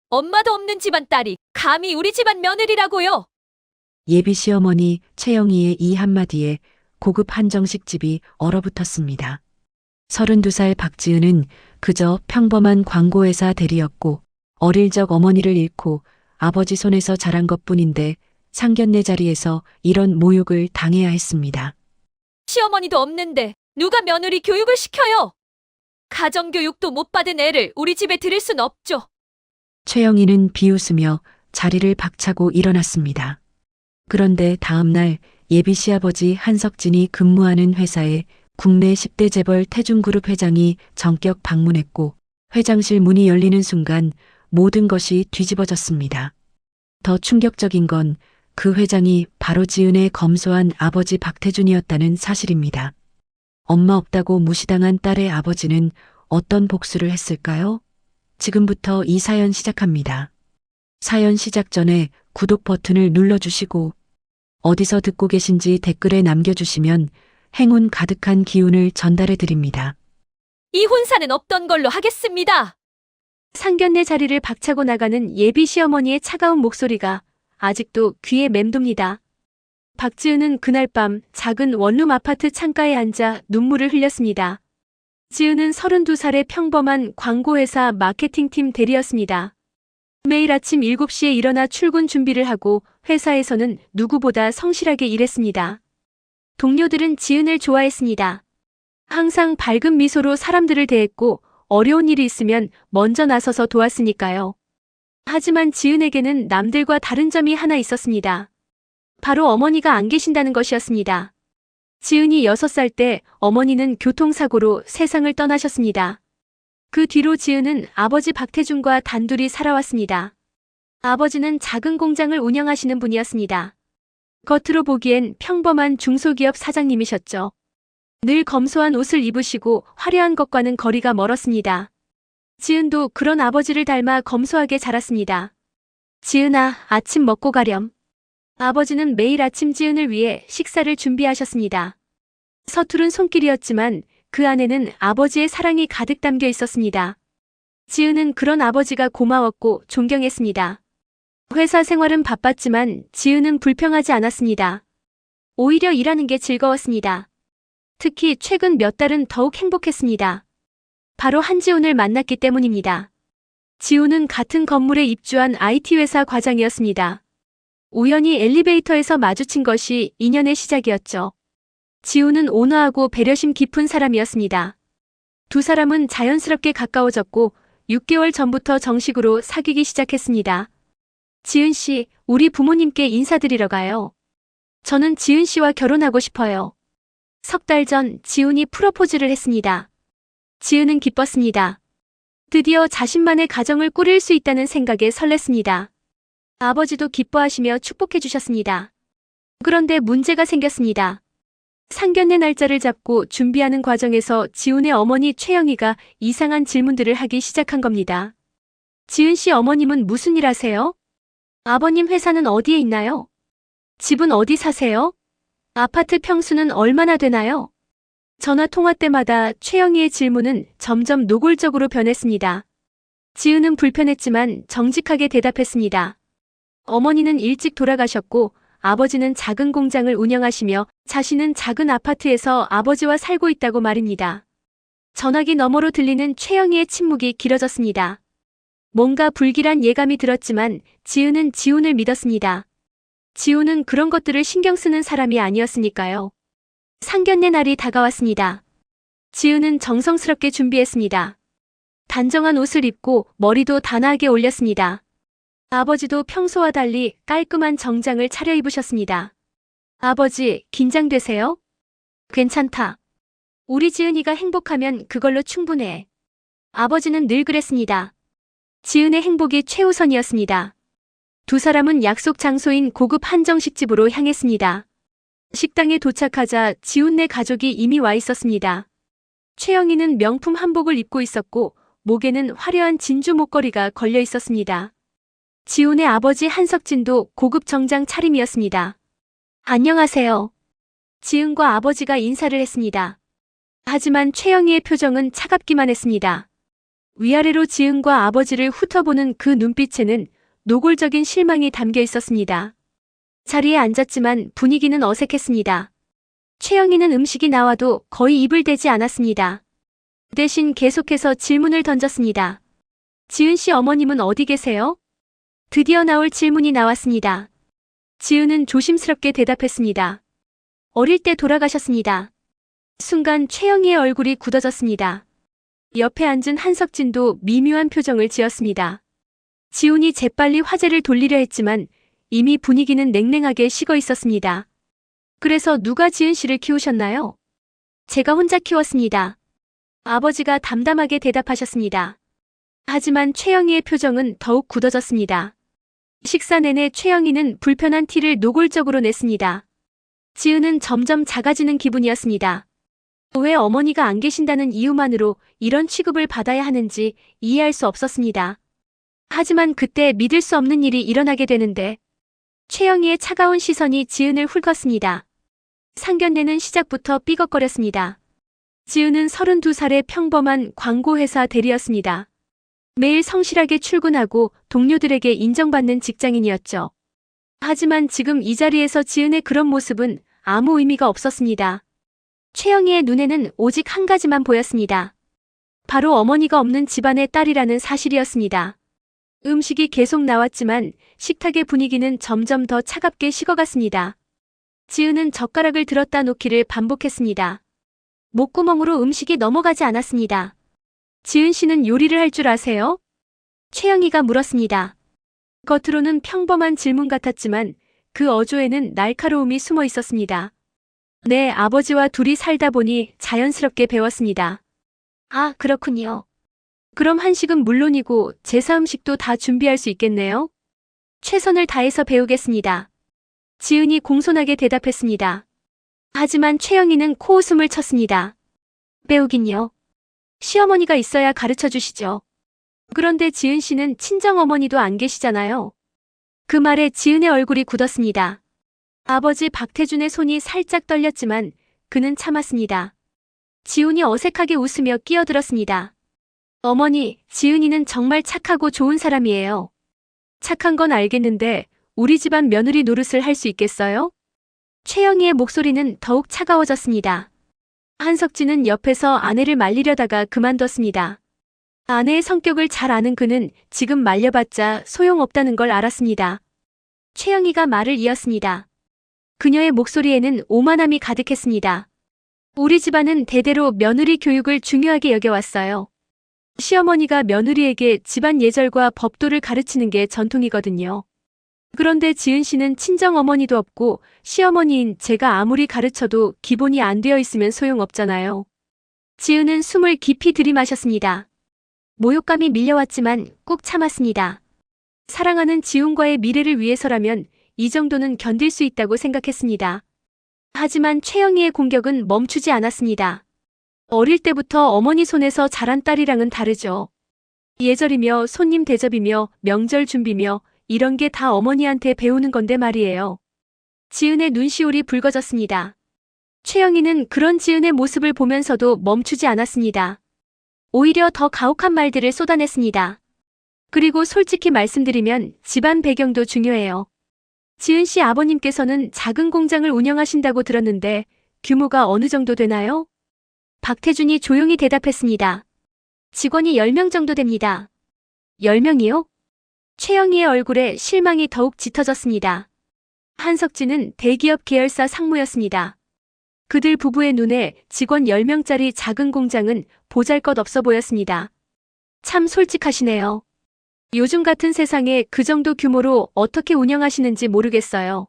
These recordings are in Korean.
엄마도 없는 집안 딸이 감히 우리 집안 며느리라고요? 예비 시어머니 최영희의 이 한마디에 고급 한정식 집이 얼어붙었습니다. 32살 박지은은 그저 평범한 광고회사 대리였고 어릴 적 어머니를 잃고 아버지 손에서 자란 것뿐인데 상견례 자리에서 이런 모욕을 당해야 했습니다. 시어머니도 없는데 누가 며느리 교육을 시켜요? 가정교육도 못 받은 애를 우리 집에 들일 순 없죠. 최영희는 비웃으며 자리를 박차고 일어났습니다. 그런데 다음 날 예비 시아버지 한석진이 근무하는 회사에 국내 10대 재벌 태중그룹 회장이 전격 방문했고 회장실 문이 열리는 순간 모든 것이 뒤집어졌습니다. 더 충격적인 건 그 회장이 바로 지은의 검소한 아버지 박태준이었다는 사실입니다. 엄마 없다고 무시당한 딸의 아버지는 어떤 복수를 했을까요? 지금부터 이 사연 시작합니다. 사연 시작 전에 구독 버튼을 눌러주시고 어디서 듣고 계신지 댓글에 남겨주시면 행운 가득한 기운을 전달해 드립니다. 이 혼사는 없던 걸로 하겠습니다. 상견례 자리를 박차고 나가는 예비 시어머니의 차가운 목소리가 아직도 귀에 맴돕니다. 박지은은 그날 밤 작은 원룸 아파트 창가에 앉아 눈물을 흘렸습니다. 지은은 32살의 평범한 광고회사 마케팅팀 대리였습니다. 매일 아침 7시에 일어나 출근 준비를 하고 회사에서는 누구보다 성실하게 일했습니다. 동료들은 지은을 좋아했습니다. 항상 밝은 미소로 사람들을 대했고 어려운 일이 있으면 먼저 나서서 도왔으니까요. 하지만 지은에게는 남들과 다른 점이 하나 있었습니다. 바로 어머니가 안 계신다는 것이었습니다. 지은이 6살 때 어머니는 교통사고로 세상을 떠나셨습니다. 그 뒤로 지은은 아버지 박태준과 단둘이 살아왔습니다. 아버지는 작은 공장을 운영하시는 분이었습니다. 겉으로 보기엔 평범한 중소기업 사장님이셨죠. 늘 검소한 옷을 입으시고 화려한 것과는 거리가 멀었습니다. 지은도 그런 아버지를 닮아 검소하게 자랐습니다. 지은아, 아침 먹고 가렴. 아버지는 매일 아침 지은을 위해 식사를 준비하셨습니다. 서투른 손길이었지만 그 안에는 아버지의 사랑이 가득 담겨 있었습니다. 지은은 그런 아버지가 고마웠고 존경했습니다. 회사 생활은 바빴지만 지은은 불평하지 않았습니다. 오히려 일하는 게 즐거웠습니다. 특히 최근 몇 달은 더욱 행복했습니다. 바로 한지훈을 만났기 때문입니다. 지훈은 같은 건물에 입주한 IT 회사 과장이었습니다. 우연히 엘리베이터에서 마주친 것이 인연의 시작이었죠. 지훈은 온화하고 배려심 깊은 사람이었습니다. 두 사람은 자연스럽게 가까워졌고 6개월 전부터 정식으로 사귀기 시작했습니다. 지은 씨, 우리 부모님께 인사드리러 가요. 저는 지은 씨와 결혼하고 싶어요. 석 달 전 지훈이 프로포즈를 했습니다. 지은은 기뻤습니다. 드디어 자신만의 가정을 꾸릴 수 있다는 생각에 설렜습니다. 아버지도 기뻐하시며 축복해 주셨습니다. 그런데 문제가 생겼습니다. 상견례 날짜를 잡고 준비하는 과정에서 지훈의 어머니 최영희가 이상한 질문들을 하기 시작한 겁니다. 지은 씨 어머님은 무슨 일 하세요? 아버님 회사는 어디에 있나요? 집은 어디 사세요? 아파트 평수는 얼마나 되나요? 전화 통화 때마다 최영희의 질문은 점점 노골적으로 변했습니다. 지은은 불편했지만 정직하게 대답했습니다. 어머니는 일찍 돌아가셨고 아버지는 작은 공장을 운영하시며 자신은 작은 아파트에서 아버지와 살고 있다고 말입니다. 전화기 너머로 들리는 최영희의 침묵이 길어졌습니다. 뭔가 불길한 예감이 들었지만 지은은 지훈을 믿었습니다. 지훈은 그런 것들을 신경 쓰는 사람이 아니었으니까요. 상견례 날이 다가왔습니다. 지은은 정성스럽게 준비했습니다. 단정한 옷을 입고 머리도 단아하게 올렸습니다. 아버지도 평소와 달리 깔끔한 정장을 차려입으셨습니다. 아버지, 긴장되세요? 괜찮다. 우리 지은이가 행복하면 그걸로 충분해. 아버지는 늘 그랬습니다. 지은의 행복이 최우선이었습니다. 두 사람은 약속 장소인 고급 한정식집으로 향했습니다. 식당에 도착하자 지훈네 가족이 이미 와 있었습니다. 최영희는 명품 한복을 입고 있었고 목에는 화려한 진주 목걸이가 걸려 있었습니다. 지훈의 아버지 한석진도 고급 정장 차림이었습니다. 안녕하세요. 지은과 아버지가 인사를 했습니다. 하지만 최영희의 표정은 차갑기만 했습니다. 위아래로 지은과 아버지를 훑어보는 그 눈빛에는 노골적인 실망이 담겨 있었습니다. 자리에 앉았지만 분위기는 어색했습니다. 최영희는 음식이 나와도 거의 입을 대지 않았습니다. 대신 계속해서 질문을 던졌습니다. 지은 씨 어머님은 어디 계세요? 드디어 나올 질문이 나왔습니다. 지은은 조심스럽게 대답했습니다. 어릴 때 돌아가셨습니다. 순간 최영희의 얼굴이 굳어졌습니다. 옆에 앉은 한석진도 미묘한 표정을 지었습니다. 지훈이 재빨리 화제를 돌리려 했지만 이미 분위기는 냉랭하게 식어 있었습니다. 그래서 누가 지은 씨를 키우셨나요? 제가 혼자 키웠습니다. 아버지가 담담하게 대답하셨습니다. 하지만 최영희의 표정은 더욱 굳어졌습니다. 식사 내내 최영희는 불편한 티를 노골적으로 냈습니다. 지은은 점점 작아지는 기분이었습니다. 왜 어머니가 안 계신다는 이유만으로 이런 취급을 받아야 하는지 이해할 수 없었습니다. 하지만 그때 믿을 수 없는 일이 일어나게 되는데 최영희의 차가운 시선이 지은을 훑었습니다. 상견례는 시작부터 삐걱거렸습니다. 지은은 32살의 평범한 광고회사 대리였습니다. 매일 성실하게 출근하고 동료들에게 인정받는 직장인이었죠. 하지만 지금 이 자리에서 지은의 그런 모습은 아무 의미가 없었습니다. 최영희의 눈에는 오직 한 가지만 보였습니다. 바로 어머니가 없는 집안의 딸이라는 사실이었습니다. 음식이 계속 나왔지만 식탁의 분위기는 점점 더 차갑게 식어갔습니다. 지은은 젓가락을 들었다 놓기를 반복했습니다. 목구멍으로 음식이 넘어가지 않았습니다. 지은 씨는 요리를 할 줄 아세요? 최영희가 물었습니다. 겉으로는 평범한 질문 같았지만 그 어조에는 날카로움이 숨어 있었습니다. 네, 아버지와 둘이 살다 보니 자연스럽게 배웠습니다. 아, 그렇군요. 그럼 한식은 물론이고 제사 음식도 다 준비할 수 있겠네요? 최선을 다해서 배우겠습니다. 지은이 공손하게 대답했습니다. 하지만 최영희는 코웃음을 쳤습니다. 배우긴요. 시어머니가 있어야 가르쳐 주시죠. 그런데 지은 씨는 친정어머니도 안 계시잖아요. 그 말에 지은의 얼굴이 굳었습니다. 아버지 박태준의 손이 살짝 떨렸지만 그는 참았습니다. 지훈이 어색하게 웃으며 끼어들었습니다. 어머니, 지은이는 정말 착하고 좋은 사람이에요. 착한 건 알겠는데 우리 집안 며느리 노릇을 할 수 있겠어요? 최영희의 목소리는 더욱 차가워졌습니다. 한석진은 옆에서 아내를 말리려다가 그만뒀습니다. 아내의 성격을 잘 아는 그는 지금 말려봤자 소용없다는 걸 알았습니다. 최영희가 말을 이었습니다. 그녀의 목소리에는 오만함이 가득했습니다. 우리 집안은 대대로 며느리 교육을 중요하게 여겨왔어요. 시어머니가 며느리에게 집안 예절과 법도를 가르치는 게 전통이거든요. 그런데 지은 씨는 친정어머니도 없고 시어머니인 제가 아무리 가르쳐도 기본이 안 되어 있으면 소용없잖아요. 지은은 숨을 깊이 들이마셨습니다. 모욕감이 밀려왔지만 꾹 참았습니다. 사랑하는 지훈과의 미래를 위해서라면 이 정도는 견딜 수 있다고 생각했습니다. 하지만 최영희의 공격은 멈추지 않았습니다. 어릴 때부터 어머니 손에서 자란 딸이랑은 다르죠. 예절이며 손님 대접이며 명절 준비며 이런 게 다 어머니한테 배우는 건데 말이에요. 지은의 눈시울이 붉어졌습니다. 최영희는 그런 지은의 모습을 보면서도 멈추지 않았습니다. 오히려 더 가혹한 말들을 쏟아냈습니다. 그리고 솔직히 말씀드리면 집안 배경도 중요해요. 지은 씨 아버님께서는 작은 공장을 운영하신다고 들었는데 규모가 어느 정도 되나요? 박태준이 조용히 대답했습니다. 직원이 10명 정도 됩니다. 10명이요? 최영희의 얼굴에 실망이 더욱 짙어졌습니다. 한석진은 대기업 계열사 상무였습니다. 그들 부부의 눈에 직원 10명짜리 작은 공장은 보잘것없어 보였습니다. 참 솔직하시네요. 요즘 같은 세상에 그 정도 규모로 어떻게 운영하시는지 모르겠어요.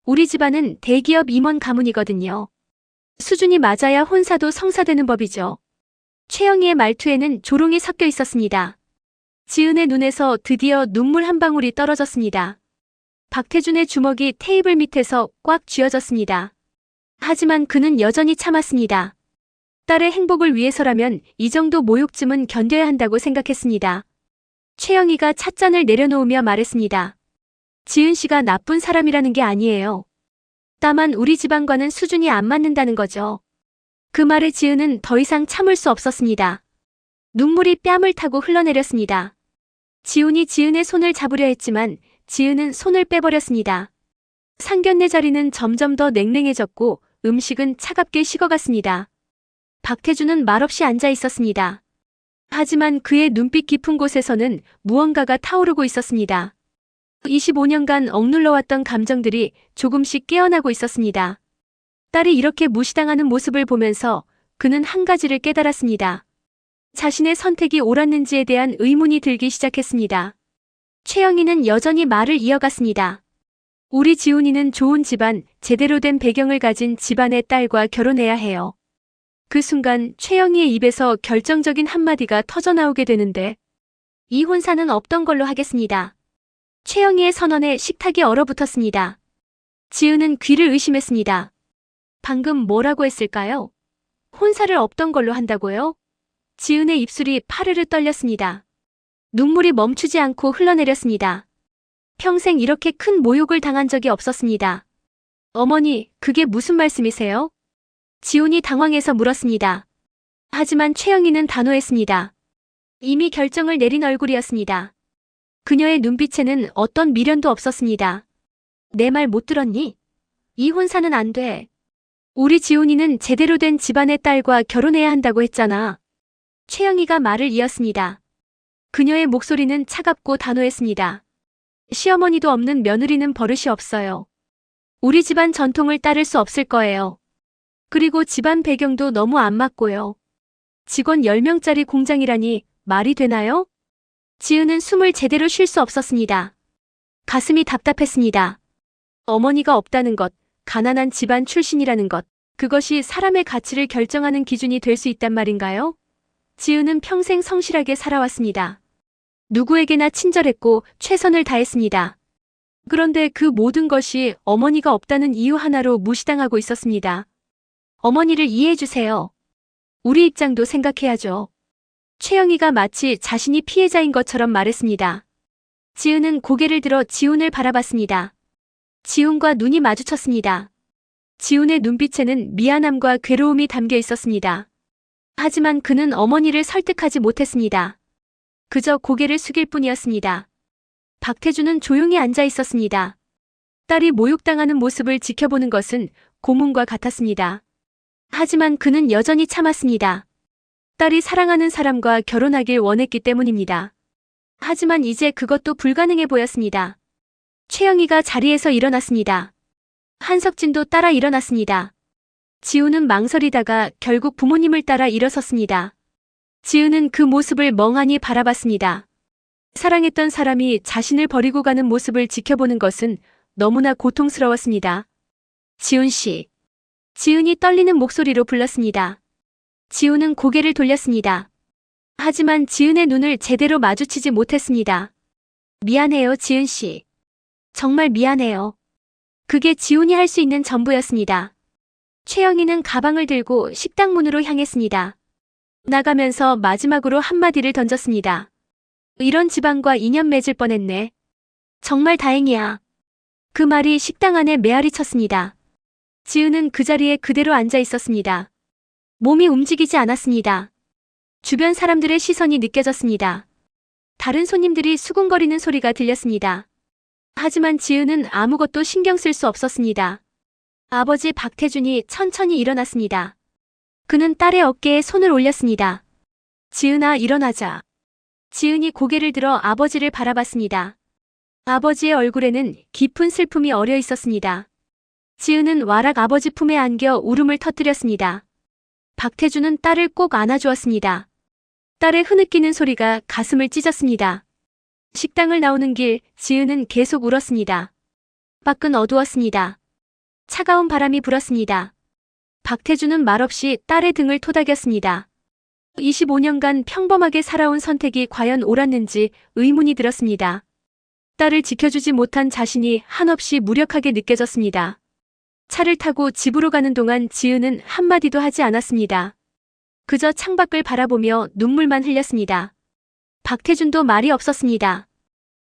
우리 집안은 대기업 임원 가문이거든요. 수준이 맞아야 혼사도 성사되는 법이죠. 최영희의 말투에는 조롱이 섞여 있었습니다. 지은의 눈에서 드디어 눈물 한 방울이 떨어졌습니다. 박태준의 주먹이 테이블 밑에서 꽉 쥐어졌습니다. 하지만 그는 여전히 참았습니다. 딸의 행복을 위해서라면 이 정도 모욕쯤은 견뎌야 한다고 생각했습니다. 최영희가 찻잔을 내려놓으며 말했습니다. 지은 씨가 나쁜 사람이라는 게 아니에요. 다만 우리 집안과는 수준이 안 맞는다는 거죠. 그 말에 지은은 더 이상 참을 수 없었습니다. 눈물이 뺨을 타고 흘러내렸습니다. 지훈이 지은의 손을 잡으려 했지만 지은은 손을 빼버렸습니다. 상견례 자리는 점점 더 냉랭해졌고 음식은 차갑게 식어갔습니다. 박태주는 말없이 앉아 있었습니다. 하지만 그의 눈빛 깊은 곳에서는 무언가가 타오르고 있었습니다. 25년간 억눌러왔던 감정들이 조금씩 깨어나고 있었습니다. 딸이 이렇게 무시당하는 모습을 보면서 그는 한 가지를 깨달았습니다. 자신의 선택이 옳았는지에 대한 의문이 들기 시작했습니다. 최영희는 여전히 말을 이어갔습니다. 우리 지훈이는 좋은 집안, 제대로 된 배경을 가진 집안의 딸과 결혼해야 해요. 그 순간 최영희의 입에서 결정적인 한마디가 터져나오게 되는데 이혼사는 없던 걸로 하겠습니다. 최영희의 선언에 식탁이 얼어붙었습니다. 지은은 귀를 의심했습니다. 방금 뭐라고 했을까요? 혼사를 없던 걸로 한다고요? 지은의 입술이 파르르 떨렸습니다. 눈물이 멈추지 않고 흘러내렸습니다. 평생 이렇게 큰 모욕을 당한 적이 없었습니다. 어머니, 그게 무슨 말씀이세요? 지훈이 당황해서 물었습니다. 하지만 최영희는 단호했습니다. 이미 결정을 내린 얼굴이었습니다. 그녀의 눈빛에는 어떤 미련도 없었습니다. 내 말 못 들었니? 이혼사는 안 돼. 우리 지훈이는 제대로 된 집안의 딸과 결혼해야 한다고 했잖아. 최영희가 말을 이었습니다. 그녀의 목소리는 차갑고 단호했습니다. 시어머니도 없는 며느리는 버릇이 없어요. 우리 집안 전통을 따를 수 없을 거예요. 그리고 집안 배경도 너무 안 맞고요. 직원 10명짜리 공장이라니 말이 되나요? 지은은 숨을 제대로 쉴 수 없었습니다. 가슴이 답답했습니다. 어머니가 없다는 것, 가난한 집안 출신이라는 것, 그것이 사람의 가치를 결정하는 기준이 될 수 있단 말인가요? 지은은 평생 성실하게 살아왔습니다. 누구에게나 친절했고 최선을 다했습니다. 그런데 그 모든 것이 어머니가 없다는 이유 하나로 무시당하고 있었습니다. 어머니를 이해해주세요. 우리 입장도 생각해야죠. 최영희가 마치 자신이 피해자인 것처럼 말했습니다. 지은은 고개를 들어 지훈을 바라봤습니다. 지훈과 눈이 마주쳤습니다. 지훈의 눈빛에는 미안함과 괴로움이 담겨 있었습니다. 하지만 그는 어머니를 설득하지 못했습니다. 그저 고개를 숙일 뿐이었습니다. 박태주는 조용히 앉아 있었습니다. 딸이 모욕당하는 모습을 지켜보는 것은 고문과 같았습니다. 하지만 그는 여전히 참았습니다. 딸이 사랑하는 사람과 결혼하길 원했기 때문입니다. 하지만 이제 그것도 불가능해 보였습니다. 최영희가 자리에서 일어났습니다. 한석진도 따라 일어났습니다. 지우는 망설이다가 결국 부모님을 따라 일어섰습니다. 지우는 그 모습을 멍하니 바라봤습니다. 사랑했던 사람이 자신을 버리고 가는 모습을 지켜보는 것은 너무나 고통스러웠습니다. 지훈 씨. 지은이 떨리는 목소리로 불렀습니다. 지훈은 고개를 돌렸습니다. 하지만 지은의 눈을 제대로 마주치지 못했습니다. 미안해요, 지은 씨. 정말 미안해요. 그게 지훈이 할 수 있는 전부였습니다. 최영희는 가방을 들고 식당 문으로 향했습니다. 나가면서 마지막으로 한마디를 던졌습니다. 이런 집안과 인연 맺을 뻔했네. 정말 다행이야. 그 말이 식당 안에 메아리 쳤습니다. 지은은 그 자리에 그대로 앉아 있었습니다. 몸이 움직이지 않았습니다. 주변 사람들의 시선이 느껴졌습니다. 다른 손님들이 수군거리는 소리가 들렸습니다. 하지만 지은은 아무것도 신경 쓸 수 없었습니다. 아버지 박태준이 천천히 일어났습니다. 그는 딸의 어깨에 손을 올렸습니다. 지은아, 일어나자. 지은이 고개를 들어 아버지를 바라봤습니다. 아버지의 얼굴에는 깊은 슬픔이 어려 있었습니다. 지은은 와락 아버지 품에 안겨 울음을 터뜨렸습니다. 박태준은 딸을 꼭 안아주었습니다. 딸의 흐느끼는 소리가 가슴을 찢었습니다. 식당을 나오는 길, 지은은 계속 울었습니다. 밖은 어두웠습니다. 차가운 바람이 불었습니다. 박태준은 말없이 딸의 등을 토닥였습니다. 25년간 평범하게 살아온 선택이 과연 옳았는지 의문이 들었습니다. 딸을 지켜주지 못한 자신이 한없이 무력하게 느껴졌습니다. 차를 타고 집으로 가는 동안 지은은 한마디도 하지 않았습니다. 그저 창밖을 바라보며 눈물만 흘렸습니다. 박태준도 말이 없었습니다.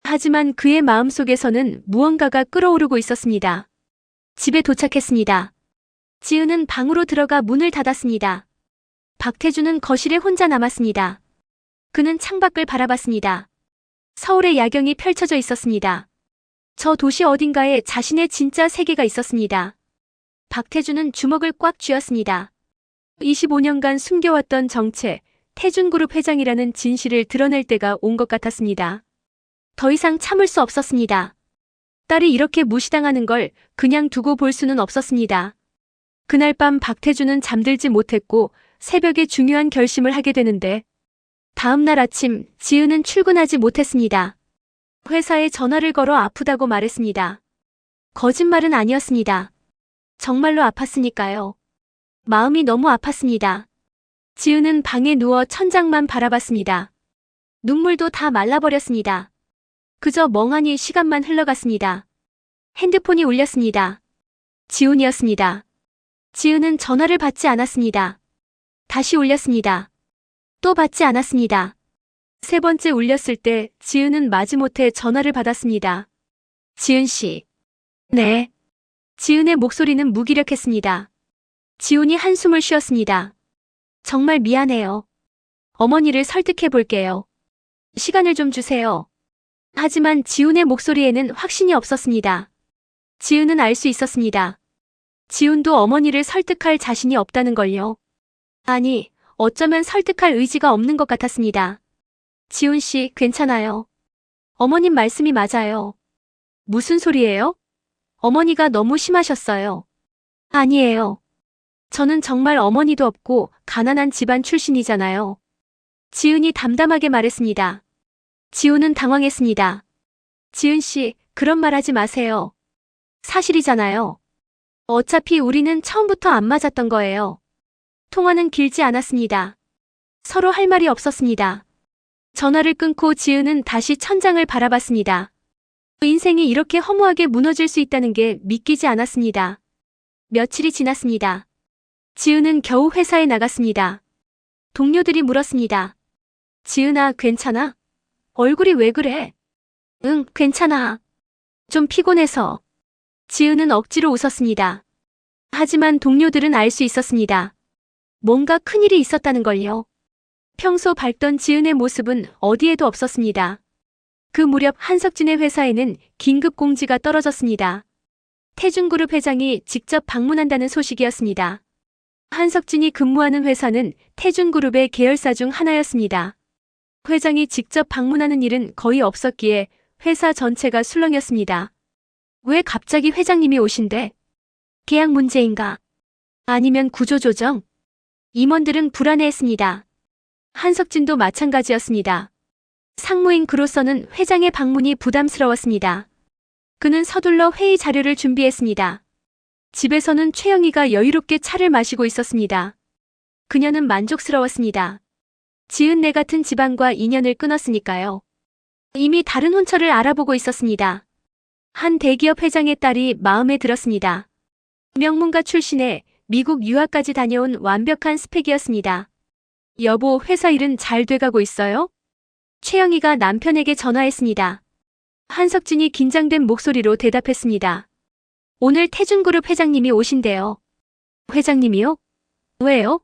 하지만 그의 마음속에서는 무언가가 끓어오르고 있었습니다. 집에 도착했습니다. 지은은 방으로 들어가 문을 닫았습니다. 박태준은 거실에 혼자 남았습니다. 그는 창밖을 바라봤습니다. 서울의 야경이 펼쳐져 있었습니다. 저 도시 어딘가에 자신의 진짜 세계가 있었습니다. 박태준은 주먹을 꽉 쥐었습니다. 25년간 숨겨왔던 정체, 태준그룹 회장이라는 진실을 드러낼 때가 온 것 같았습니다. 더 이상 참을 수 없었습니다. 딸이 이렇게 무시당하는 걸 그냥 두고 볼 수는 없었습니다. 그날 밤 박태준은 잠들지 못했고 새벽에 중요한 결심을 하게 되는데 다음 날 아침 지은은 출근하지 못했습니다. 회사에 전화를 걸어 아프다고 말했습니다. 거짓말은 아니었습니다. 정말로 아팠으니까요. 마음이 너무 아팠습니다. 지은은 방에 누워 천장만 바라봤습니다. 눈물도 다 말라버렸습니다. 그저 멍하니 시간만 흘러갔습니다. 핸드폰이 울렸습니다. 지훈이었습니다. 지은은 전화를 받지 않았습니다. 다시 울렸습니다. 또 받지 않았습니다. 세 번째 울렸을 때 지은은 마지못해 전화를 받았습니다. 지은 씨. 네. 지은의 목소리는 무기력했습니다. 지훈이 한숨을 쉬었습니다. 정말 미안해요. 어머니를 설득해 볼게요. 시간을 좀 주세요. 하지만 지훈의 목소리에는 확신이 없었습니다. 지은은 알 수 있었습니다. 지훈도 어머니를 설득할 자신이 없다는 걸요. 아니, 어쩌면 설득할 의지가 없는 것 같았습니다. 지훈 씨, 괜찮아요. 어머님 말씀이 맞아요. 무슨 소리예요? 어머니가 너무 심하셨어요. 아니에요. 저는 정말 어머니도 없고 가난한 집안 출신이잖아요. 지은이 담담하게 말했습니다. 지훈은 당황했습니다. 지은 씨, 그런 말 하지 마세요. 사실이잖아요. 어차피 우리는 처음부터 안 맞았던 거예요. 통화는 길지 않았습니다. 서로 할 말이 없었습니다. 전화를 끊고 지은은 다시 천장을 바라봤습니다. 인생이 이렇게 허무하게 무너질 수 있다는 게 믿기지 않았습니다. 며칠이 지났습니다. 지은은 겨우 회사에 나갔습니다. 동료들이 물었습니다. 지은아, 괜찮아? 얼굴이 왜 그래? 응, 괜찮아. 좀 피곤해서. 지은은 억지로 웃었습니다. 하지만 동료들은 알 수 있었습니다. 뭔가 큰일이 있었다는 걸요. 평소 밝던 지은의 모습은 어디에도 없었습니다. 그 무렵 한석진의 회사에는 긴급 공지가 떨어졌습니다. 태준그룹 회장이 직접 방문한다는 소식이었습니다. 한석진이 근무하는 회사는 태준그룹의 계열사 중 하나였습니다. 회장이 직접 방문하는 일은 거의 없었기에 회사 전체가 술렁였습니다. 왜 갑자기 회장님이 오신대? 계약 문제인가? 아니면 구조조정? 임원들은 불안해했습니다. 한석진도 마찬가지였습니다. 상무인 그로서는 회장의 방문이 부담스러웠습니다. 그는 서둘러 회의 자료를 준비했습니다. 집에서는 최영희가 여유롭게 차를 마시고 있었습니다. 그녀는 만족스러웠습니다. 지은네 같은 집안과 인연을 끊었으니까요. 이미 다른 혼처를 알아보고 있었습니다. 한 대기업 회장의 딸이 마음에 들었습니다. 명문가 출신에 미국 유학까지 다녀온 완벽한 스펙이었습니다. 여보, 회사 일은 잘 돼가고 있어요? 최영희가 남편에게 전화했습니다. 한석진이 긴장된 목소리로 대답했습니다. 오늘 태준그룹 회장님이 오신대요. 회장님이요? 왜요?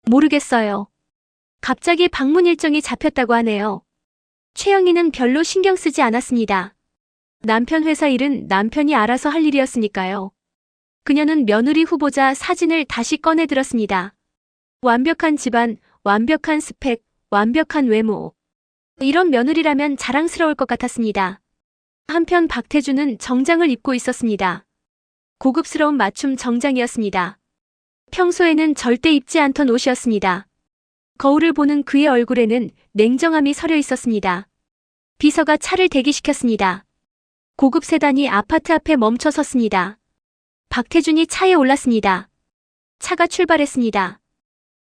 모르겠어요. 갑자기 방문 일정이 잡혔다고 하네요. 최영희는 별로 신경 쓰지 않았습니다. 남편 회사 일은 남편이 알아서 할 일이었으니까요. 그녀는 며느리 후보자 사진을 다시 꺼내 들었습니다. 완벽한 집안, 완벽한 스펙, 완벽한 외모. 이런 며느리라면 자랑스러울 것 같았습니다. 한편 박태준은 정장을 입고 있었습니다. 고급스러운 맞춤 정장이었습니다. 평소에는 절대 입지 않던 옷이었습니다. 거울을 보는 그의 얼굴에는 냉정함이 서려 있었습니다. 비서가 차를 대기시켰습니다. 고급 세단이 아파트 앞에 멈춰 섰습니다. 박태준이 차에 올랐습니다. 차가 출발했습니다.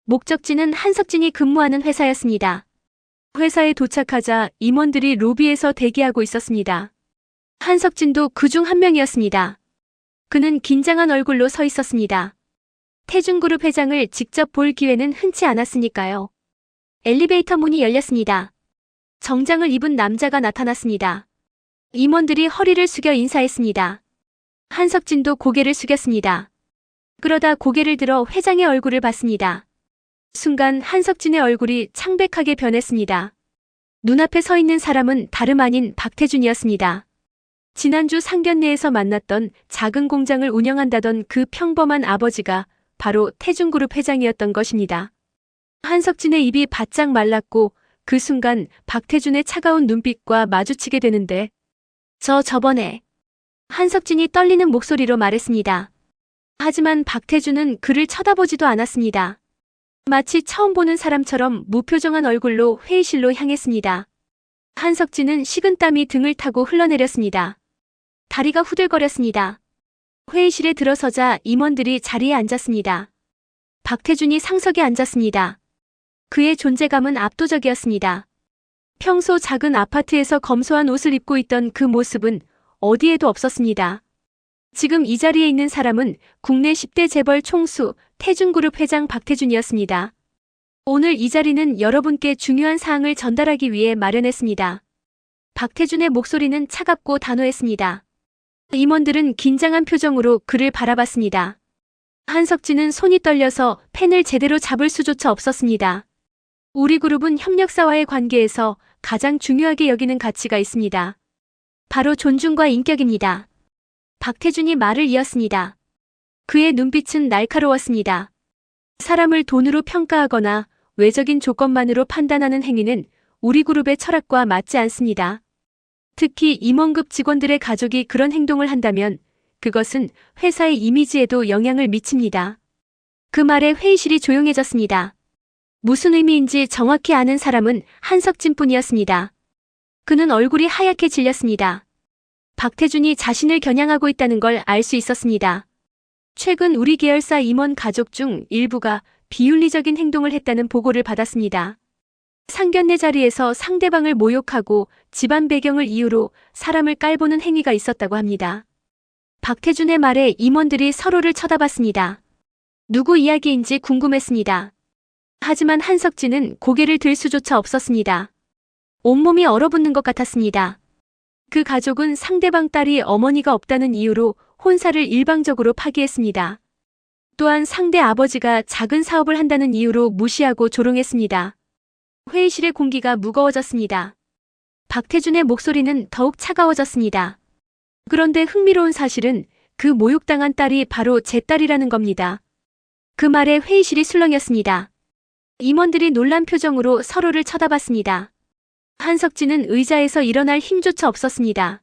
목적지는 한석진이 근무하는 회사였습니다. 회사에 도착하자 임원들이 로비에서 대기하고 있었습니다. 한석진도 그중 한 명이었습니다. 그는 긴장한 얼굴로 서 있었습니다. 태준그룹 회장을 직접 볼 기회는 흔치 않았으니까요. 엘리베이터 문이 열렸습니다. 정장을 입은 남자가 나타났습니다. 임원들이 허리를 숙여 인사했습니다. 한석진도 고개를 숙였습니다. 그러다 고개를 들어 회장의 얼굴을 봤습니다. 순간 한석진의 얼굴이 창백하게 변했습니다. 눈앞에 서 있는 사람은 다름 아닌 박태준이었습니다. 지난주 상견례에서 만났던 작은 공장을 운영한다던 그 평범한 아버지가 바로 태준그룹 회장이었던 것입니다. 한석진의 입이 바짝 말랐고 그 순간 박태준의 차가운 눈빛과 마주치게 되는데 저번에 한석진이 떨리는 목소리로 말했습니다. 하지만 박태준은 그를 쳐다보지도 않았습니다. 마치 처음 보는 사람처럼 무표정한 얼굴로 회의실로 향했습니다. 한석진은 식은땀이 등을 타고 흘러내렸습니다. 다리가 후들거렸습니다. 회의실에 들어서자 임원들이 자리에 앉았습니다. 박태준이 상석에 앉았습니다. 그의 존재감은 압도적이었습니다. 평소 작은 아파트에서 검소한 옷을 입고 있던 그 모습은 어디에도 없었습니다. 지금 이 자리에 있는 사람은 국내 10대 재벌 총수 태준그룹 회장 박태준이었습니다. 오늘 이 자리는 여러분께 중요한 사항을 전달하기 위해 마련했습니다. 박태준의 목소리는 차갑고 단호했습니다. 임원들은 긴장한 표정으로 그를 바라봤습니다. 한석진은 손이 떨려서 펜을 제대로 잡을 수조차 없었습니다. 우리 그룹은 협력사와의 관계에서 가장 중요하게 여기는 가치가 있습니다. 바로 존중과 인격입니다. 박태준이 말을 이었습니다. 그의 눈빛은 날카로웠습니다. 사람을 돈으로 평가하거나 외적인 조건만으로 판단하는 행위는 우리 그룹의 철학과 맞지 않습니다. 특히 임원급 직원들의 가족이 그런 행동을 한다면 그것은 회사의 이미지에도 영향을 미칩니다. 그 말에 회의실이 조용해졌습니다. 무슨 의미인지 정확히 아는 사람은 한석진뿐이었습니다. 그는 얼굴이 하얗게 질렸습니다. 박태준이 자신을 겨냥하고 있다는 걸 알 수 있었습니다. 최근 우리 계열사 임원 가족 중 일부가 비윤리적인 행동을 했다는 보고를 받았습니다. 상견례 자리에서 상대방을 모욕하고 집안 배경을 이유로 사람을 깔보는 행위가 있었다고 합니다. 박태준의 말에 임원들이 서로를 쳐다봤습니다. 누구 이야기인지 궁금했습니다. 하지만 한석진은 고개를 들 수조차 없었습니다. 온몸이 얼어붙는 것 같았습니다. 그 가족은 상대방 딸이 어머니가 없다는 이유로 혼사를 일방적으로 파기했습니다. 또한 상대 아버지가 작은 사업을 한다는 이유로 무시하고 조롱했습니다. 회의실의 공기가 무거워졌습니다. 박태준의 목소리는 더욱 차가워졌습니다. 그런데 흥미로운 사실은 그 모욕당한 딸이 바로 제 딸이라는 겁니다. 그 말에 회의실이 술렁였습니다. 임원들이 놀란 표정으로 서로를 쳐다봤습니다. 한석진은 의자에서 일어날 힘조차 없었습니다.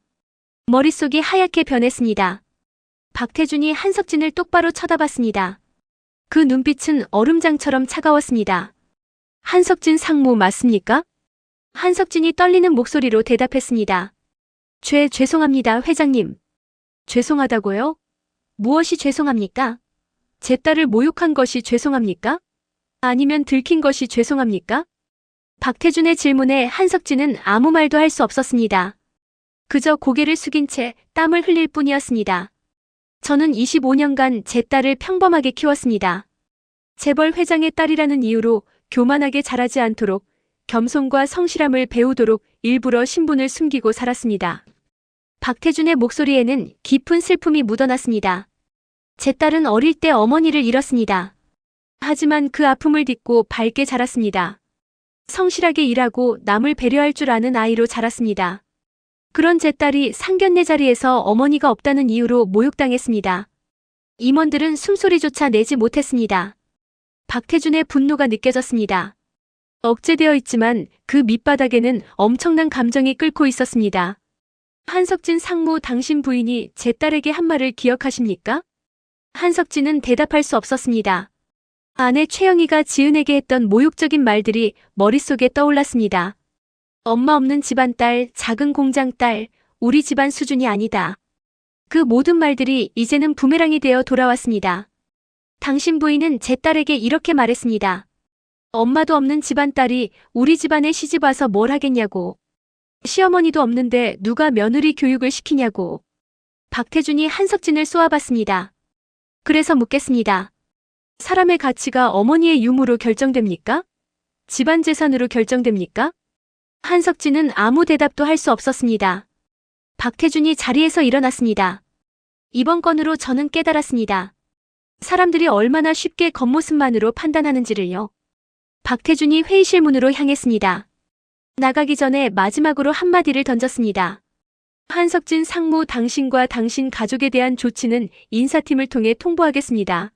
머릿속이 하얗게 변했습니다. 박태준이 한석진을 똑바로 쳐다봤습니다. 그 눈빛은 얼음장처럼 차가웠습니다. 한석진 상무 맞습니까? 한석진이 떨리는 목소리로 대답했습니다. 죄송합니다, 회장님. 죄송하다고요? 무엇이 죄송합니까? 제 딸을 모욕한 것이 죄송합니까? 아니면 들킨 것이 죄송합니까? 박태준의 질문에 한석진은 아무 말도 할 수 없었습니다. 그저 고개를 숙인 채 땀을 흘릴 뿐이었습니다. 저는 25년간 제 딸을 평범하게 키웠습니다. 재벌 회장의 딸이라는 이유로 교만하게 자라지 않도록 겸손과 성실함을 배우도록 일부러 신분을 숨기고 살았습니다. 박태준의 목소리에는 깊은 슬픔이 묻어났습니다. 제 딸은 어릴 때 어머니를 잃었습니다. 하지만 그 아픔을 딛고 밝게 자랐습니다. 성실하게 일하고 남을 배려할 줄 아는 아이로 자랐습니다. 그런 제 딸이 상견례 자리에서 어머니가 없다는 이유로 모욕당했습니다. 임원들은 숨소리조차 내지 못했습니다. 박태준의 분노가 느껴졌습니다. 억제되어 있지만 그 밑바닥에는 엄청난 감정이 끓고 있었습니다. 한석진 상무, 당신 부인이 제 딸에게 한 말을 기억하십니까? 한석진은 대답할 수 없었습니다. 아내 최영희가 지은에게 했던 모욕적인 말들이 머릿속에 떠올랐습니다. 엄마 없는 집안 딸, 작은 공장 딸, 우리 집안 수준이 아니다. 그 모든 말들이 이제는 부메랑이 되어 돌아왔습니다. 당신 부인은 제 딸에게 이렇게 말했습니다. 엄마도 없는 집안 딸이 우리 집안에 시집 와서 뭘 하겠냐고. 시어머니도 없는데 누가 며느리 교육을 시키냐고. 박태준이 한석진을 쏘아봤습니다. 그래서 묻겠습니다. 사람의 가치가 어머니의 유무로 결정됩니까? 집안 재산으로 결정됩니까? 한석진은 아무 대답도 할 수 없었습니다. 박태준이 자리에서 일어났습니다. 이번 건으로 저는 깨달았습니다. 사람들이 얼마나 쉽게 겉모습만으로 판단하는지를요. 박태준이 회의실 문으로 향했습니다. 나가기 전에 마지막으로 한마디를 던졌습니다. 한석진 상무, 당신과 당신 가족에 대한 조치는 인사팀을 통해 통보하겠습니다.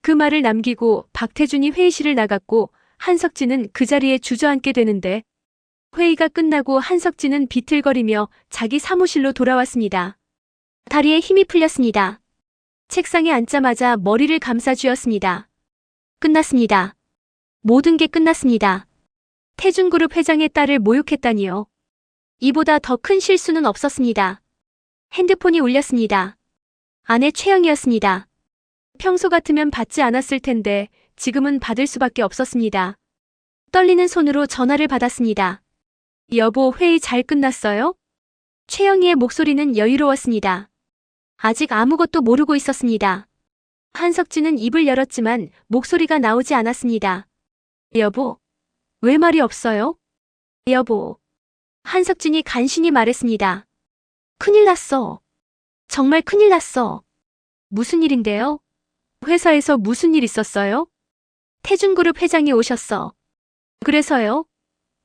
그 말을 남기고 박태준이 회의실을 나갔고 한석진은 그 자리에 주저앉게 되는데 회의가 끝나고 한석진은 비틀거리며 자기 사무실로 돌아왔습니다. 다리에 힘이 풀렸습니다. 책상에 앉자마자 머리를 감싸 쥐었습니다. 끝났습니다. 모든 게 끝났습니다. 태준그룹 회장의 딸을 모욕했다니요. 이보다 더 큰 실수는 없었습니다. 핸드폰이 울렸습니다. 아내 최영이었습니다. 평소 같으면 받지 않았을 텐데 지금은 받을 수밖에 없었습니다. 떨리는 손으로 전화를 받았습니다. 여보, 회의 잘 끝났어요? 최영이의 목소리는 여유로웠습니다. 아직 아무것도 모르고 있었습니다. 한석진은 입을 열었지만 목소리가 나오지 않았습니다. 여보, 왜 말이 없어요? 여보. 한석진이 간신히 말했습니다. 큰일 났어. 정말 큰일 났어. 무슨 일인데요? 회사에서 무슨 일 있었어요? 태준그룹 회장이 오셨어. 그래서요?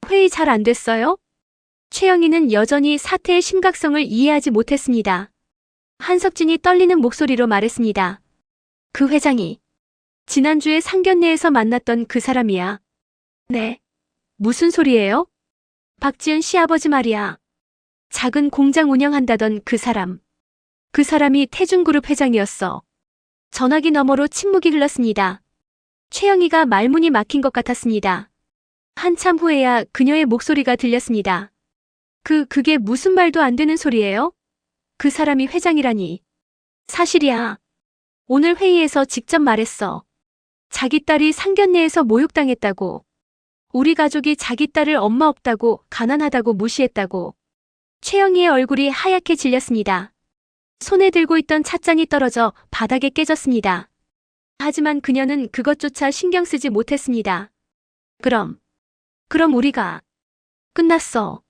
회의 잘 안 됐어요? 최영희는 여전히 사태의 심각성을 이해하지 못했습니다. 한석진이 떨리는 목소리로 말했습니다. 그 회장이 지난주에 상견례에서 만났던 그 사람이야. 네. 무슨 소리예요? 박지은 시아버지 말이야. 작은 공장 운영한다던 그 사람. 그 사람이 태준그룹 회장이었어. 전화기 너머로 침묵이 흘렀습니다. 최영희가 말문이 막힌 것 같았습니다. 한참 후에야 그녀의 목소리가 들렸습니다. 그게 무슨 말도 안 되는 소리예요? 그 사람이 회장이라니. 사실이야. 오늘 회의에서 직접 말했어. 자기 딸이 상견례에서 모욕당했다고. 우리 가족이 자기 딸을 엄마 없다고, 가난하다고 무시했다고. 최영희의 얼굴이 하얗게 질렸습니다. 손에 들고 있던 찻잔이 떨어져 바닥에 깨졌습니다. 하지만 그녀는 그것조차 신경 쓰지 못했습니다. 그럼 우리가 끝났어.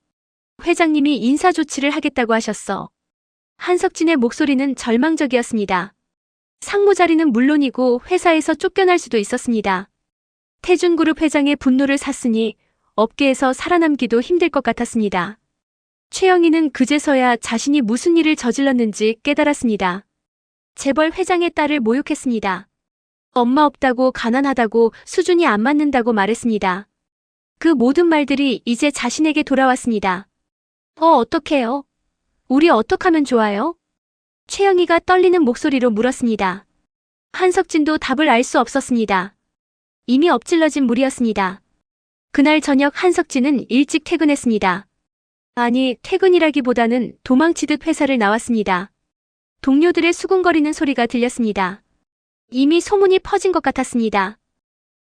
회장님이 인사 조치를 하겠다고 하셨어. 한석진의 목소리는 절망적이었습니다. 상무 자리는 물론이고 회사에서 쫓겨날 수도 있었습니다. 태준그룹 회장의 분노를 샀으니 업계에서 살아남기도 힘들 것 같았습니다. 최영희는 그제서야 자신이 무슨 일을 저질렀는지 깨달았습니다. 재벌 회장의 딸을 모욕했습니다. 엄마 없다고, 가난하다고, 수준이 안 맞는다고 말했습니다. 그 모든 말들이 이제 자신에게 돌아왔습니다. 어떡해요? 우리 어떡하면 좋아요? 최영희가 떨리는 목소리로 물었습니다. 한석진도 답을 알 수 없었습니다. 이미 엎질러진 물이었습니다. 그날 저녁 한석진은 일찍 퇴근했습니다. 아니, 퇴근이라기보다는 도망치듯 회사를 나왔습니다. 동료들의 수군거리는 소리가 들렸습니다. 이미 소문이 퍼진 것 같았습니다.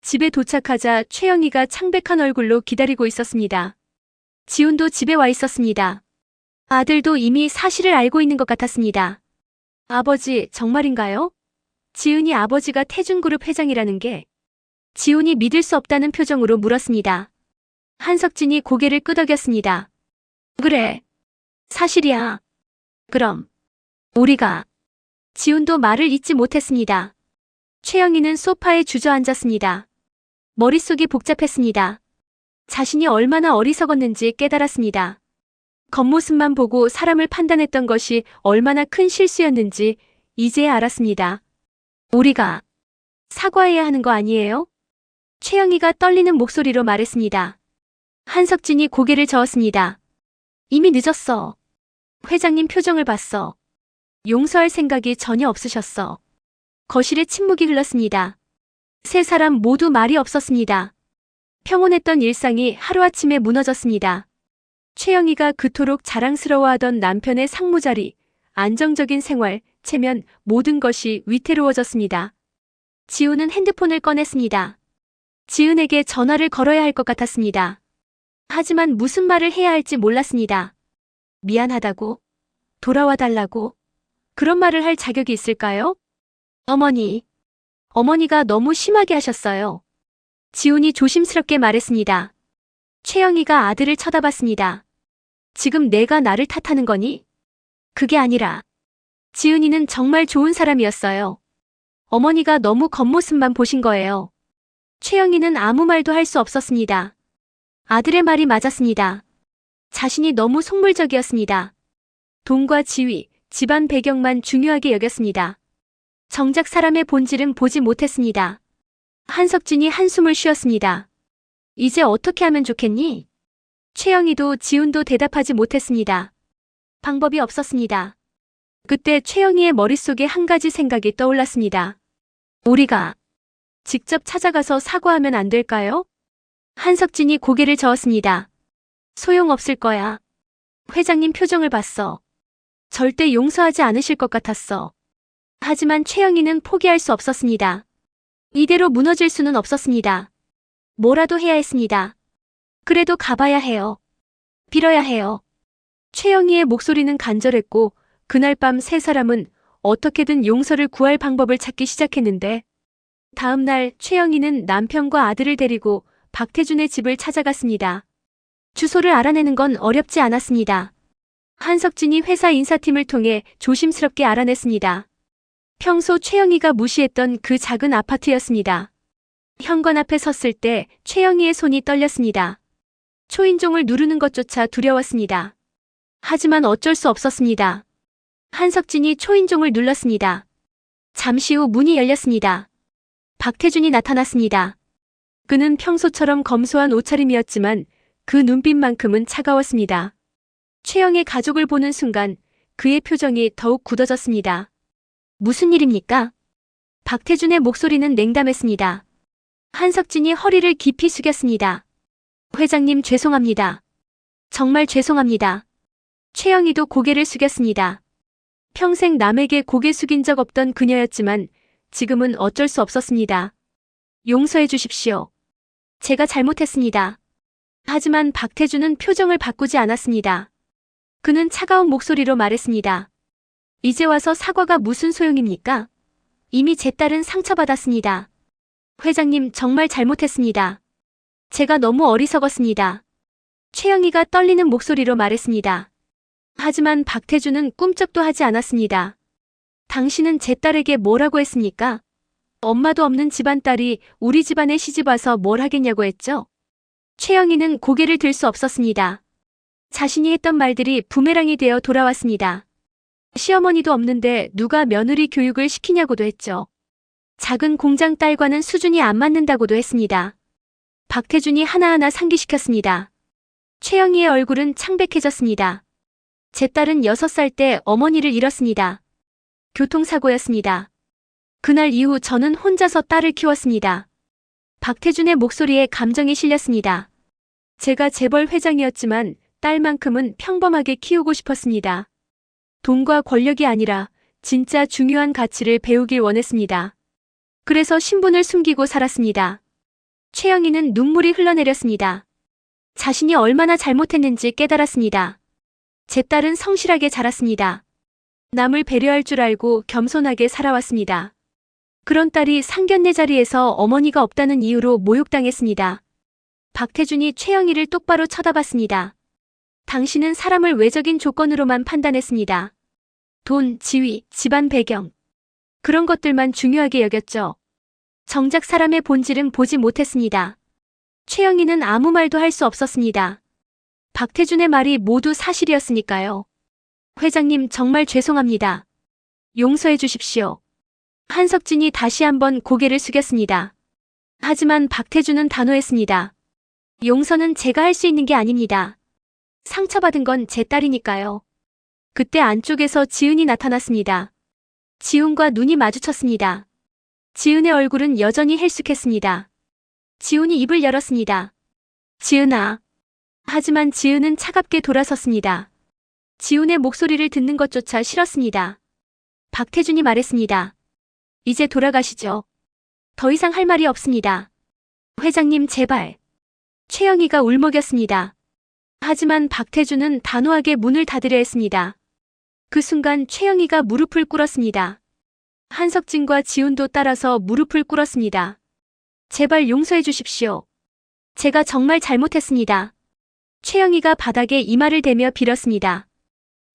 집에 도착하자 최영희가 창백한 얼굴로 기다리고 있었습니다. 지훈도 집에 와 있었습니다. 아들도 이미 사실을 알고 있는 것 같았습니다. 아버지, 정말인가요? 지훈이 아버지가 태준그룹 회장이라는 게 지훈이 믿을 수 없다는 표정으로 물었습니다. 한석진이 고개를 끄덕였습니다. 그래. 사실이야. 그럼 우리가. 지훈도 말을 잇지 못했습니다. 최영희는 소파에 주저앉았습니다. 머릿속이 복잡했습니다. 자신이 얼마나 어리석었는지 깨달았습니다. 겉모습만 보고 사람을 판단했던 것이 얼마나 큰 실수였는지 이제야 알았습니다. 우리가 사과해야 하는 거 아니에요? 최영희가 떨리는 목소리로 말했습니다. 한석진이 고개를 저었습니다. 이미 늦었어. 회장님 표정을 봤어. 용서할 생각이 전혀 없으셨어. 거실에 침묵이 흘렀습니다. 세 사람 모두 말이 없었습니다. 평온했던 일상이 하루아침에 무너졌습니다. 최영희가 그토록 자랑스러워하던 남편의 상무자리, 안정적인 생활, 체면 모든 것이 위태로워졌습니다. 지훈은 핸드폰을 꺼냈습니다. 지은에게 전화를 걸어야 할 것 같았습니다. 하지만 무슨 말을 해야 할지 몰랐습니다. 미안하다고? 돌아와 달라고? 그런 말을 할 자격이 있을까요? 어머니가 너무 심하게 하셨어요. 지훈이 조심스럽게 말했습니다. 최영희가 아들을 쳐다봤습니다. 지금 내가 나를 탓하는 거니? 그게 아니라 지은이는 정말 좋은 사람이었어요. 어머니가 너무 겉모습만 보신 거예요. 최영희는 아무 말도 할 수 없었습니다. 아들의 말이 맞았습니다. 자신이 너무 속물적이었습니다. 돈과 지위, 집안 배경만 중요하게 여겼습니다. 정작 사람의 본질은 보지 못했습니다. 한석진이 한숨을 쉬었습니다. 이제 어떻게 하면 좋겠니? 최영희도 지훈도 대답하지 못했습니다. 방법이 없었습니다. 그때 최영희의 머릿속에 한 가지 생각이 떠올랐습니다. 우리가 직접 찾아가서 사과하면 안 될까요? 한석진이 고개를 저었습니다. 소용없을 거야. 회장님 표정을 봤어. 절대 용서하지 않으실 것 같았어. 하지만 최영희는 포기할 수 없었습니다. 이대로 무너질 수는 없었습니다. 뭐라도 해야 했습니다. 그래도 가봐야 해요. 빌어야 해요. 최영희의 목소리는 간절했고 그날 밤 세 사람은 어떻게든 용서를 구할 방법을 찾기 시작했는데 다음 날 최영희는 남편과 아들을 데리고 박태준의 집을 찾아갔습니다. 주소를 알아내는 건 어렵지 않았습니다. 한석진이 회사 인사팀을 통해 조심스럽게 알아냈습니다. 평소 최영희가 무시했던 그 작은 아파트였습니다. 현관 앞에 섰을 때 최영희의 손이 떨렸습니다. 초인종을 누르는 것조차 두려웠습니다. 하지만 어쩔 수 없었습니다. 한석진이 초인종을 눌렀습니다. 잠시 후 문이 열렸습니다. 박태준이 나타났습니다. 그는 평소처럼 검소한 옷차림이었지만 그 눈빛만큼은 차가웠습니다. 최영의 가족을 보는 순간 그의 표정이 더욱 굳어졌습니다. 무슨 일입니까? 박태준의 목소리는 냉담했습니다. 한석진이 허리를 깊이 숙였습니다. 회장님 죄송합니다. 정말 죄송합니다. 최영희도 고개를 숙였습니다. 평생 남에게 고개 숙인 적 없던 그녀였지만 지금은 어쩔 수 없었습니다. 용서해 주십시오. 제가 잘못했습니다. 하지만 박태준은 표정을 바꾸지 않았습니다. 그는 차가운 목소리로 말했습니다. 이제 와서 사과가 무슨 소용입니까? 이미 제 딸은 상처받았습니다. 회장님 정말 잘못했습니다. 제가 너무 어리석었습니다. 최영희가 떨리는 목소리로 말했습니다. 하지만 박태준은 꿈쩍도 하지 않았습니다. 당신은 제 딸에게 뭐라고 했습니까? 엄마도 없는 집안 딸이 우리 집안에 시집와서 뭘 하겠냐고 했죠? 최영희는 고개를 들 수 없었습니다. 자신이 했던 말들이 부메랑이 되어 돌아왔습니다. 시어머니도 없는데 누가 며느리 교육을 시키냐고도 했죠. 작은 공장 딸과는 수준이 안 맞는다고도 했습니다. 박태준이 하나하나 상기시켰습니다. 최영희의 얼굴은 창백해졌습니다. 제 딸은 6살 때 어머니를 잃었습니다. 교통사고였습니다. 그날 이후 저는 혼자서 딸을 키웠습니다. 박태준의 목소리에 감정이 실렸습니다. 제가 재벌 회장이었지만 딸만큼은 평범하게 키우고 싶었습니다. 돈과 권력이 아니라 진짜 중요한 가치를 배우길 원했습니다. 그래서 신분을 숨기고 살았습니다. 최영희는 눈물이 흘러내렸습니다. 자신이 얼마나 잘못했는지 깨달았습니다. 제 딸은 성실하게 자랐습니다. 남을 배려할 줄 알고 겸손하게 살아왔습니다. 그런 딸이 상견례 자리에서 어머니가 없다는 이유로 모욕당했습니다. 박태준이 최영희를 똑바로 쳐다봤습니다. 당신은 사람을 외적인 조건으로만 판단했습니다. 돈, 지위, 집안 배경. 그런 것들만 중요하게 여겼죠. 정작 사람의 본질은 보지 못했습니다. 최영희는 아무 말도 할 수 없었습니다. 박태준의 말이 모두 사실이었으니까요. 회장님 정말 죄송합니다. 용서해 주십시오. 한석진이 다시 한번 고개를 숙였습니다. 하지만 박태준은 단호했습니다. 용서는 제가 할 수 있는 게 아닙니다. 상처받은 건 제 딸이니까요. 그때 안쪽에서 지은이 나타났습니다. 지훈과 눈이 마주쳤습니다. 지은의 얼굴은 여전히 헬쑥했습니다. 지훈이 입을 열었습니다. 지은아. 하지만 지은은 차갑게 돌아섰습니다. 지훈의 목소리를 듣는 것조차 싫었습니다. 박태준이 말했습니다. 이제 돌아가시죠. 더 이상 할 말이 없습니다. 회장님 제발. 최영희가 울먹였습니다. 하지만 박태준은 단호하게 문을 닫으려 했습니다. 그 순간 최영희가 무릎을 꿇었습니다. 한석진과 지훈도 따라서 무릎을 꿇었습니다. 제발 용서해 주십시오. 제가 정말 잘못했습니다. 최영희가 바닥에 이마를 대며 빌었습니다.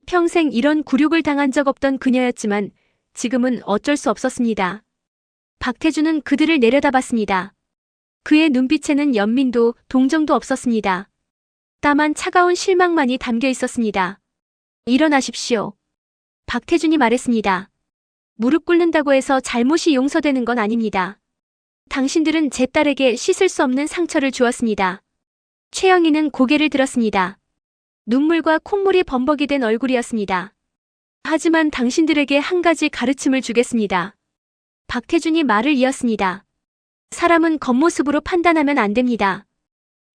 평생 이런 굴욕을 당한 적 없던 그녀였지만 지금은 어쩔 수 없었습니다. 박태준은 그들을 내려다봤습니다. 그의 눈빛에는 연민도 동정도 없었습니다. 다만 차가운 실망만이 담겨 있었습니다. 일어나십시오. 박태준이 말했습니다. 무릎 꿇는다고 해서 잘못이 용서되는 건 아닙니다. 당신들은 제 딸에게 씻을 수 없는 상처를 주었습니다. 최영희는 고개를 들었습니다. 눈물과 콧물이 범벅이 된 얼굴이었습니다. 하지만 당신들에게 한 가지 가르침을 주겠습니다. 박태준이 말을 이었습니다. 사람은 겉모습으로 판단하면 안 됩니다.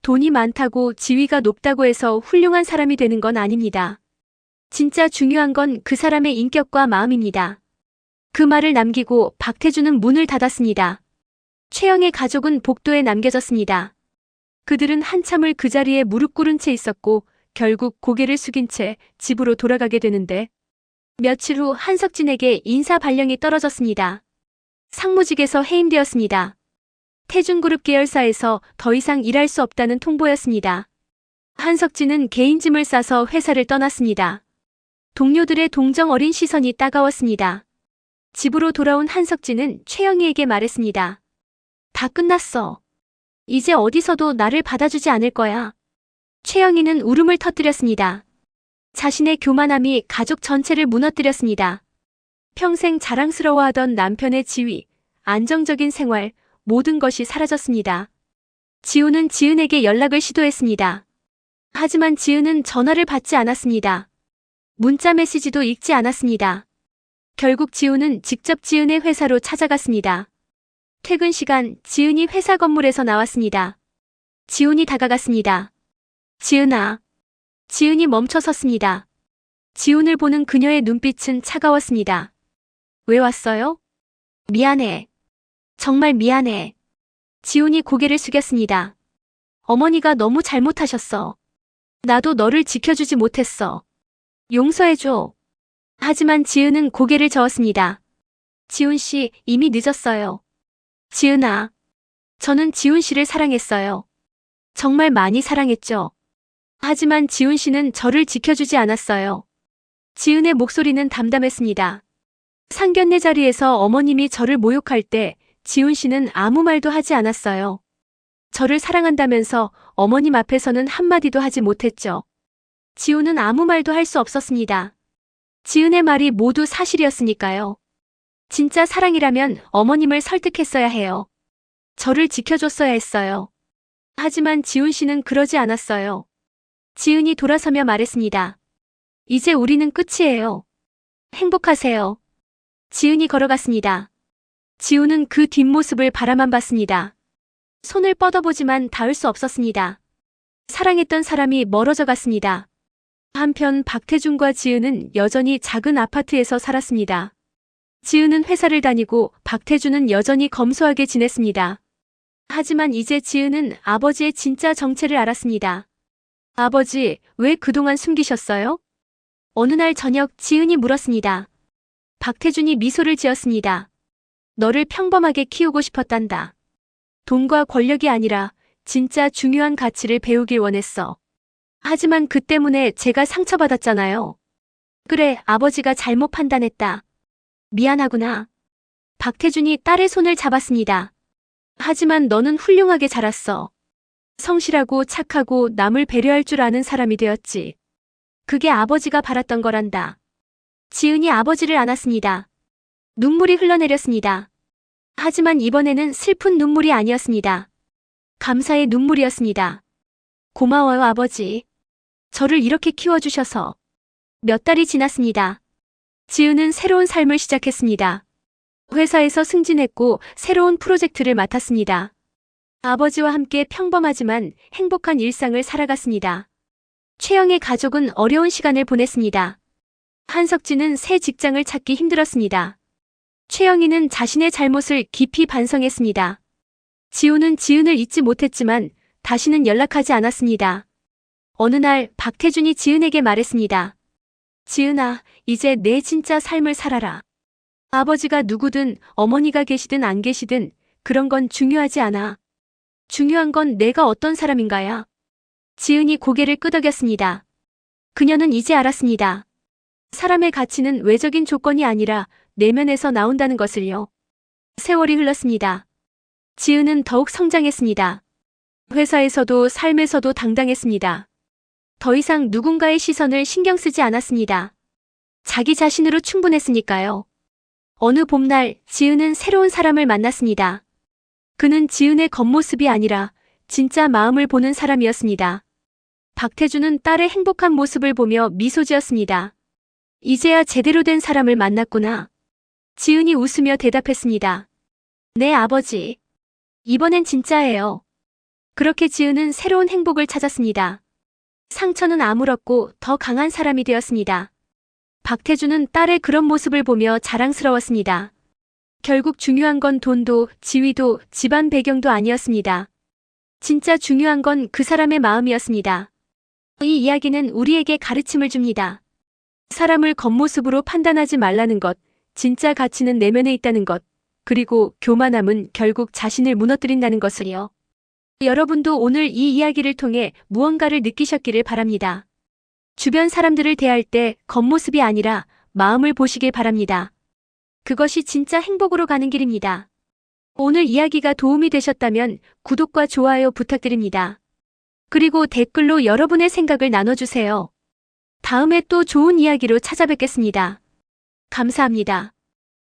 돈이 많다고 지위가 높다고 해서 훌륭한 사람이 되는 건 아닙니다. 진짜 중요한 건 그 사람의 인격과 마음입니다. 그 말을 남기고 박태준은 문을 닫았습니다. 최영의 가족은 복도에 남겨졌습니다. 그들은 한참을 그 자리에 무릎 꿇은 채 있었고 결국 고개를 숙인 채 집으로 돌아가게 되는데 며칠 후 한석진에게 인사 발령이 떨어졌습니다. 상무직에서 해임되었습니다. 태준그룹 계열사에서 더 이상 일할 수 없다는 통보였습니다. 한석진은 개인 짐을 싸서 회사를 떠났습니다. 동료들의 동정 어린 시선이 따가웠습니다. 집으로 돌아온 한석진은 최영희에게 말했습니다. 다 끝났어. 이제 어디서도 나를 받아주지 않을 거야. 최영희는 울음을 터뜨렸습니다. 자신의 교만함이 가족 전체를 무너뜨렸습니다. 평생 자랑스러워하던 남편의 지위, 안정적인 생활, 모든 것이 사라졌습니다. 지우는 지은에게 연락을 시도했습니다. 하지만 지은은 전화를 받지 않았습니다. 문자 메시지도 읽지 않았습니다. 결국 지우는 직접 지은의 회사로 찾아갔습니다. 퇴근 시간 지은이 회사 건물에서 나왔습니다. 지훈이 다가갔습니다. 지은아. 지은이 멈춰 섰습니다. 지훈을 보는 그녀의 눈빛은 차가웠습니다. 왜 왔어요? 미안해. 정말 미안해. 지훈이 고개를 숙였습니다. 어머니가 너무 잘못하셨어. 나도 너를 지켜주지 못했어. 용서해줘. 하지만 지은은 고개를 저었습니다. 지훈 씨, 이미 늦었어요. 지은아. 저는 지훈 씨를 사랑했어요. 정말 많이 사랑했죠. 하지만 지훈 씨는 저를 지켜주지 않았어요. 지은의 목소리는 담담했습니다. 상견례 자리에서 어머님이 저를 모욕할 때 지훈 씨는 아무 말도 하지 않았어요. 저를 사랑한다면서 어머님 앞에서는 한마디도 하지 못했죠. 지훈은 아무 말도 할 수 없었습니다. 지은의 말이 모두 사실이었으니까요. 진짜 사랑이라면 어머님을 설득했어야 해요. 저를 지켜줬어야 했어요. 하지만 지훈 씨는 그러지 않았어요. 지은이 돌아서며 말했습니다. 이제 우리는 끝이에요. 행복하세요. 지은이 걸어갔습니다. 지훈은 그 뒷모습을 바라만 봤습니다. 손을 뻗어보지만 닿을 수 없었습니다. 사랑했던 사람이 멀어져 갔습니다. 한편 박태준과 지은은 여전히 작은 아파트에서 살았습니다. 지은은 회사를 다니고 박태준은 여전히 검소하게 지냈습니다. 하지만 이제 지은은 아버지의 진짜 정체를 알았습니다. 아버지, 왜 그동안 숨기셨어요? 어느 날 저녁 지은이 물었습니다. 박태준이 미소를 지었습니다. 너를 평범하게 키우고 싶었단다. 돈과 권력이 아니라 진짜 중요한 가치를 배우길 원했어. 하지만 그 때문에 제가 상처받았잖아요. 그래, 아버지가 잘못 판단했다. 미안하구나. 박태준이 딸의 손을 잡았습니다. 하지만 너는 훌륭하게 자랐어. 성실하고 착하고 남을 배려할 줄 아는 사람이 되었지. 그게 아버지가 바랐던 거란다. 지은이 아버지를 안았습니다. 눈물이 흘러내렸습니다. 하지만 이번에는 슬픈 눈물이 아니었습니다. 감사의 눈물이었습니다. 고마워요, 아버지. 저를 이렇게 키워주셔서. 몇 달이 지났습니다. 지은은 새로운 삶을 시작했습니다. 회사에서 승진했고 새로운 프로젝트를 맡았습니다. 아버지와 함께 평범하지만 행복한 일상을 살아갔습니다. 최영의 가족은 어려운 시간을 보냈습니다. 한석진은 새 직장을 찾기 힘들었습니다. 최영희는 자신의 잘못을 깊이 반성했습니다. 지우는 지은을 잊지 못했지만 다시는 연락하지 않았습니다. 어느 날 박태준이 지은에게 말했습니다. 지은아, 이제 내 진짜 삶을 살아라. 아버지가 누구든 어머니가 계시든 안 계시든 그런 건 중요하지 않아. 중요한 건 내가 어떤 사람인가야. 지은이 고개를 끄덕였습니다. 그녀는 이제 알았습니다. 사람의 가치는 외적인 조건이 아니라 내면에서 나온다는 것을요. 세월이 흘렀습니다. 지은은 더욱 성장했습니다. 회사에서도 삶에서도 당당했습니다. 더 이상 누군가의 시선을 신경 쓰지 않았습니다. 자기 자신으로 충분했으니까요. 어느 봄날 지은은 새로운 사람을 만났습니다. 그는 지은의 겉모습이 아니라 진짜 마음을 보는 사람이었습니다. 박태주는 딸의 행복한 모습을 보며 미소 지었습니다. 이제야 제대로 된 사람을 만났구나. 지은이 웃으며 대답했습니다. 네, 아버지. 이번엔 진짜예요. 그렇게 지은은 새로운 행복을 찾았습니다. 상처는 아물었고 더 강한 사람이 되었습니다. 박태주는 딸의 그런 모습을 보며 자랑스러웠습니다. 결국 중요한 건 돈도, 지위도, 집안 배경도 아니었습니다. 진짜 중요한 건 그 사람의 마음이었습니다. 이 이야기는 우리에게 가르침을 줍니다. 사람을 겉모습으로 판단하지 말라는 것, 진짜 가치는 내면에 있다는 것, 그리고 교만함은 결국 자신을 무너뜨린다는 것을요. 여러분도 오늘 이 이야기를 통해 무언가를 느끼셨기를 바랍니다. 주변 사람들을 대할 때 겉모습이 아니라 마음을 보시길 바랍니다. 그것이 진짜 행복으로 가는 길입니다. 오늘 이야기가 도움이 되셨다면 구독과 좋아요 부탁드립니다. 그리고 댓글로 여러분의 생각을 나눠주세요. 다음에 또 좋은 이야기로 찾아뵙겠습니다. 감사합니다.